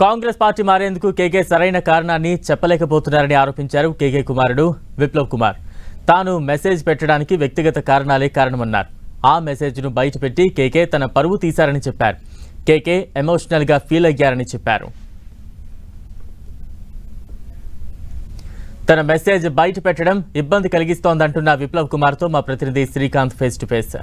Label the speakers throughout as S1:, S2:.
S1: Congress party మారేందుకు కేకే సరైన కారణాన్ని చెప్పలేకపోతున్నారని ఆరోపించారు కేకే కుమారుడు విప్లవ్ కుమార్. తాను మెసేజ్ పెట్టడానికి వ్యక్తిగత కారణాలే కారణమన్నారు. ఆ మెసేజ్ను బయటపెట్టి కేకే తన పరువు తీశారని చెప్పారు. కేకే ఎమోషనల్ గా ఫీల్ అయ్యారని చెప్పారు. తన మెసేజ్ బయట పెట్టడం ఇబ్బంది కలిగిస్తోందంటున్న విప్లవ్ కుమార్ తో మా ప్రతినిధి Srikanth face to face.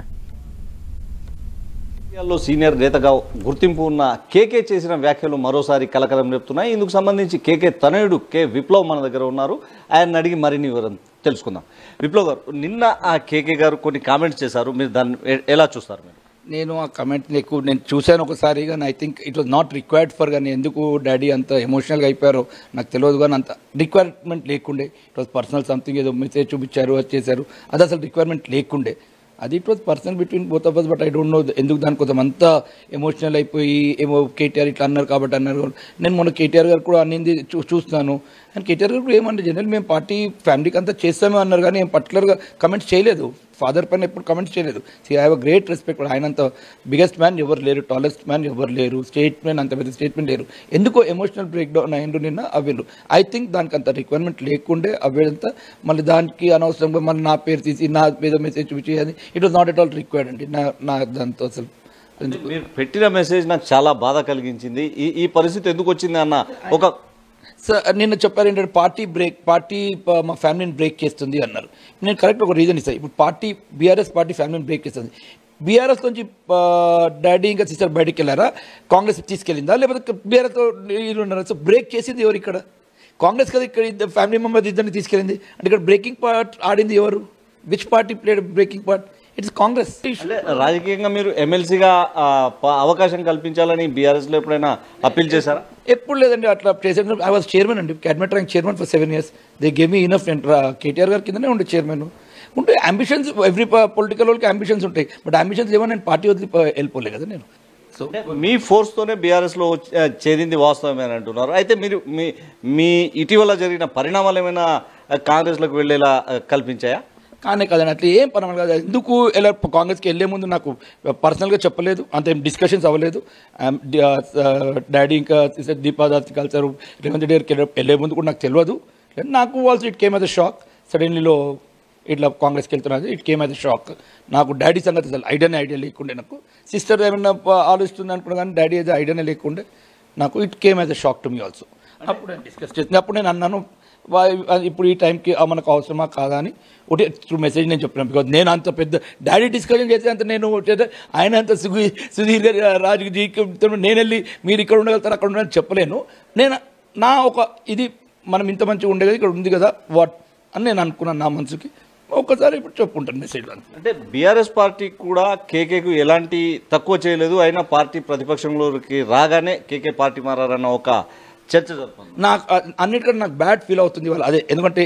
S2: Senior నేతగా గుర్తింపు ఉన్న కేకే చేసిన వ్యాఖ్యలు మరోసారి కలకలం రేపుతున్నాయి. ఇందుకు సంబంధించి కేకే తనయుడు కే విప్లవ్ మన దగ్గర ఉన్నారు. ఆయన అడిగి మరిన్ని వివరం తెలుసుకుందాం. విప్లవ్ గారు, నిన్న ఆ కేకే గారు కొన్ని కామెంట్స్ చేశారు, మీరు దాన్ని ఎలా చూస్తారు?
S3: నేను ఆ కమెంట్ని నేను చూశాను ఒకసారి, కానీ I think it was not required for. కానీ ఎందుకు డాడీ అంత ఎమోషనల్గా అయిపోయారో నాకు తెలియదు, కానీ అంత రిక్వైర్మెంట్ లేకుండే. ఇట్ వాజ్ పర్సనల్ సంథింగ్, ఏదో మెసేజ్ చూపించారు, అది చేశారు, అది అసలు రిక్వైర్మెంట్ లేకుండే. అది it was personal between both of us. But I don't know ఎందుకు దాని కొంచెం అంతా ఎమోషనల్ అయిపోయి ఏమో కేటీఆర్ ఇట్లా అన్నారు కాబట్టి అన్నారు. నేను మొన్న కేటీఆర్ గారు కూడా అన్నింది చూస్తున్నాను. అండ్ కేటీఆర్ గారు కూడా ఏమంటే జనరల్ మేము పార్టీ ఫ్యామిలీకి అంతా చేస్తామే అన్నారు, కానీ ఏం పర్టికులర్గా కమెంట్స్ చేయలేదు. ఫాదర్ పైన ఎప్పుడు కమెంట్స్ చేయలేదు. I have a great respect. ఆయన అంత బిగ్గెస్ట్ మ్యాన్ ఎవరు లేరు, టాలెస్ట్ మ్యాన్ ఎవరు లేరు, స్టేట్మెంట్ అంత పెద్ద స్టేట్మెంట్ లేరు. ఎందుకో ఎమోషనల్ బ్రేక్ డౌన్ అయ్యిండు నిన్న అవ్వేళ్ళు. ఐ థింక్ దానికి అంత రిక్వైర్మెంట్ లేకుండే అవ్వేదంతా. మళ్ళీ దానికి అనవసరంగా మళ్ళీ నా పేరు తీసి నా మీద మెసేజ్ చూపించేది it was not at all required అండి. నా దాంతో అసలు
S2: మీరు పెట్టిన మెసేజ్ నాకు చాలా బాధ కలిగించింది. ఈ పరిస్థితి ఎందుకు వచ్చింది అన్న ఒక
S3: సార్ నిన్న చెప్పారు ఏంటంటే పార్టీ మా ఫ్యామిలీని బ్రేక్ చేస్తుంది అన్నారు. నేను కరెక్ట్ ఒక రీజన్ ఇస్తాను. ఇప్పుడు బీఆర్ఎస్ పార్టీ ఫ్యామిలీని బ్రేక్ చేస్తుంది. బీఆర్ఎస్ నుంచి డాడీ ఇంకా సిస్టర్ బయటికి వెళ్ళారా, కాంగ్రెస్ తీసుకెళ్ళిందా, లేకపోతే బీఆర్ఎస్తో వీళ్ళు ఉన్నారా? సో బ్రేక్ చేసింది ఎవరు? ఇక్కడ కాంగ్రెస్ కదా ఇక్కడ ఫ్యామిలీ మెంబర్స్ ఇద్దరిని తీసుకెళ్ళింది. అంటే ఇక్కడ బ్రేకింగ్ పార్ట్ ఆడింది ఎవరు? Which party played breaking part? It's Congress.
S2: రాజకీయంగా మీరు ఎమ్మెల్సీగా అవకాశం కల్పించాలని బీఆర్ఎస్ లో ఎప్పుడైనా అప్పీల్ చేశారా?
S3: ఎప్పుడు లేదండి అట్లా చేశాను. ఐ వాజ్ చైర్మన్ అండి, cabinet rank chairman for 7 years. They gave me enough. KTR గారి కిందనే ఉండే చైర్మన్. ఉంటే అంబిషన్స్ ఎవ్రీ పొలిటికల్ వాళ్ళకి అంబిషన్స్ ఉంటాయి. బట్ అంబిషన్స్ ఏమో నేను పార్టీ వదిలి వెళ్ళిపోలే కదా నేను.
S2: సో మీ ఫోర్స్ తోనే బీఆర్ఎస్ లో చేరింది వాస్తవమేని అంటున్నారు. అయితే మీరు మీ ఇటీవల జరిగిన పరిణామాలు ఏమైనా కాంగ్రెస్ లోకి వెళ్లేలా కల్పించాయా?
S3: కానీ కదండి, అట్లా ఏం పని కాదు. ఎందుకు ఎలా కాంగ్రెస్కి వెళ్ళే ముందు నాకు పర్సనల్గా చెప్పలేదు, అంత డిస్కషన్స్ అవ్వలేదు. డాడీ ఇంకా దీపాదాస్ కలిసారు, రేవంత్ రెడ్డి గారికి వెళ్ళే ముందు కూడా నాకు తెలియదు. నాకు also it came as a shock. సడన్లీలో ఇట్లా కాంగ్రెస్కి వెళ్తున్నది, it came as a shock. నాకు డాడీ సంగతి అసలు ఐడియా లేకుండే. నాకు సిస్టర్ ఏమైనా ఆలోచిస్తుంది అనుకున్నా, కానీ డాడీ అయితే ఐడియానే లేకుండే. నాకు it came as a shock to me also. అప్పుడు నేను డిస్కస్ చేసింది. అప్పుడు నేను అన్నాను ఇప్పుడు ఈ టైంకి మనకు అవసరమా కాదా అని ఒకటి త్రూ మెసేజ్ నేను చెప్పినాను. బికాజ్ నేను అంత పెద్ద డాడీ డిస్కషన్ చేస్తే అంత నేను ఆయన అంత సుధీర్ గారి రాజుకి నేను వెళ్ళి మీరు ఇక్కడ ఉండగలుగుతారు అక్కడ ఉండని చెప్పలేను. నేను నా ఒక ఇది మనం ఇంత మంచిగా ఉండే కదా, ఇక్కడ ఉంది కదా వాట్ అని నేను అనుకున్నాను నా మనసుకి. ఒక్కసారి ఇప్పుడు చెప్పుకుంటాను మెసేజ్.
S2: అంటే బీఆర్ఎస్ పార్టీ కూడా కేకేకు ఎలాంటి తక్కువ చేయలేదు. అయినా పార్టీ ప్రతిపక్షంలోకి రాగానే కేకే పార్టీ మారన్న ఒక చర్చ జరుగుతుంది.
S3: నాకు అన్నిటికంటే నాకు బ్యాడ్ ఫీల్ అవుతుంది ఇవాళ అదే. ఎందుకంటే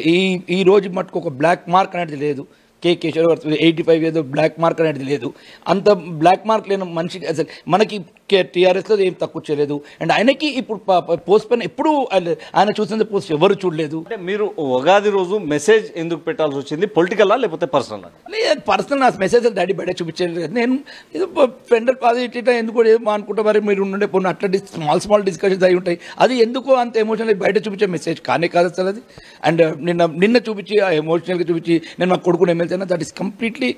S3: ఈ రోజు మటుకు ఒక బ్లాక్ మార్క్ అనేది లేదు. కేశవ్ 85 ఏదో బ్లాక్ మార్క్ అనేది లేదు. అంత బ్లాక్ మార్క్ లేని మనిషి అసలు మనకి టీఆర్ఎస్లో ఏం తక్కువ చేయలేదు. అండ్ ఆయనకి ఇప్పుడు పోస్ట్ పైన ఎప్పుడు ఆయన చూసిన పోస్ట్ ఎవరు చూడలేదు.
S2: అంటే మీరు ఉగాది రోజు మెసేజ్ ఎందుకు పెట్టాల్సి వచ్చింది? పొలిటికల్ లేకపోతే పర్సనల్?
S3: పర్సనల్ నా మెసేజ్ డాడీ బయట చూపించలేదు కదా. నేను ఏదో ఫ్రెండ్ పాజిటివ్ ఎందుకు ఏమో అనుకుంటా, మరి మీరు ఉండే పోను అట్లా స్మాల్ డిస్కషన్స్ అయి ఉంటాయి. అది ఎందుకు అంత ఎమోషనల్ బయట చూపించే మెసేజ్ కానే కాదు అసలు అది. అండ్ నిన్న చూపించి ఆ ఎమోషనల్గా చూపించి నేను మా కొడుకుని MLC that is completely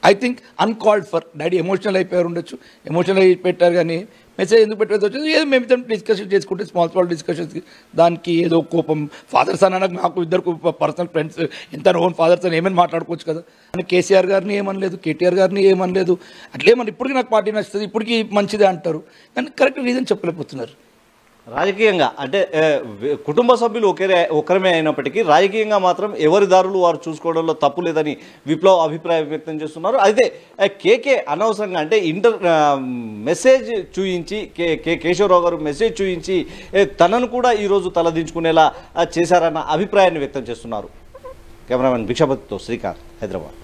S3: I think uncalled for. Daddy emotional అయిపోయారు ఉండొచ్చు, ఎమోషనల్ అయి పెట్టారు, కానీ మెసేజ్ ఎందుకు పెట్టాల్సి వచ్చింది? ఏదో మేము డిస్కషన్ చేసుకుంటే స్మాల్ డిస్కషన్స్, దానికి ఏదో కోపం. ఫాదర్స్ అన్న నాకు ఇద్దరు పర్సనల్ ఫ్రెండ్స్, ఎంత ఓన్ ఫాదర్స్ అని ఏమైనా మాట్లాడుకోవచ్చు కదా. అని కేసీఆర్ గారిని ఏమనలేదు, కేటీఆర్ గారిని ఏమనలేదు. అట్లేమని ఇప్పటికీ నాకు పార్టీ నచ్చుతుంది, ఇప్పటికీ మంచిదే అంటారు, కానీ కరెక్ట్ రీజన్ చెప్పలేకపోతున్నారు.
S2: రాజకీయంగా అంటే కుటుంబ సభ్యులు ఒకరమే అయినప్పటికీ రాజకీయంగా మాత్రం ఎవరి దారులు వారు చూసుకోవడంలో తప్పు లేదని విప్లవ్ అభిప్రాయం వ్యక్తం చేస్తున్నారు. అయితే కేకే అనవసరంగా అంటే మెసేజ్ చూయించి కేశవరావు గారు మెసేజ్ చూయించి తనను కూడా ఈరోజు తలదించుకునేలా చేశారన్న అభిప్రాయాన్ని వ్యక్తం చేస్తున్నారు. కెమెరామెన్ భిక్షపతితో శ్రీకాంత్, హైదరాబాద్.